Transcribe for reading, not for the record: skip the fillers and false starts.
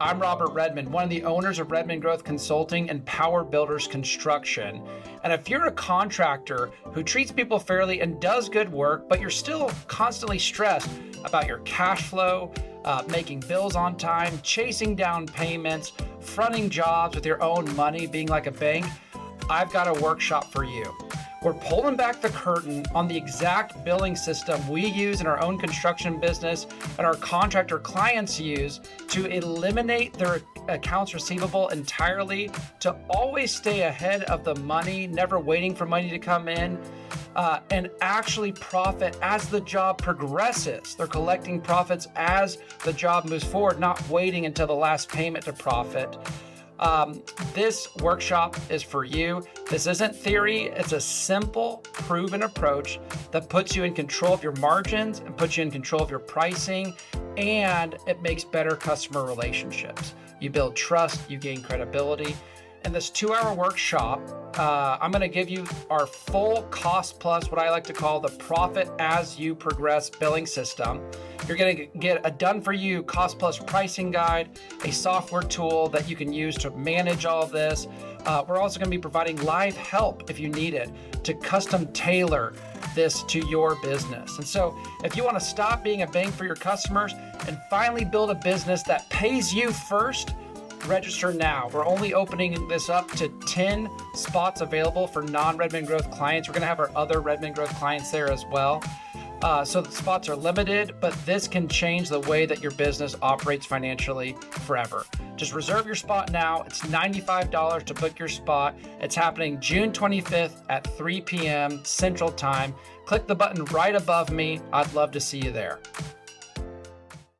I'm Robert Redmond, one of the owners of Redmond Growth Consulting and Power Builders Construction. And if you're a contractor who treats people fairly and does good work, but you're still constantly stressed about your cash flow, making bills on time, chasing down payments, fronting jobs with your own money, being like a bank, I've got a workshop for you. We're pulling back the curtain on the exact billing system we use in our own construction business and our contractor clients use to eliminate their accounts receivable entirely, to always stay ahead of the money, never waiting for money to come in, and actually profit as the job progresses. They're collecting profits as the job moves forward, not waiting until the last payment to profit. This workshop is for you. This isn't theory. It's a simple, proven approach that puts you in control of your margins and puts you in control of your pricing, and it makes better customer relationships. You build trust, you gain credibility. In this 2-hour workshop, I'm going to give you our full cost plus, what I like to call the profit as you progress billing system. You're going to get a done for you cost plus pricing guide, a software tool that you can use to manage all of this. We're also going to be providing live help if you need it to custom tailor this to your business. And so if you want to stop being a bank for your customers and finally build a business that pays you first, register now. We're only opening this up to 10 spots available for non-Redmond Growth clients. We're going to have our other Redmond Growth clients there as well. So the spots are limited, but this can change the way that your business operates financially forever. Just reserve your spot now. It's $95 to book your spot. It's happening June 25th at 3 p.m. Central Time. Click the button right above me. I'd love to see you there.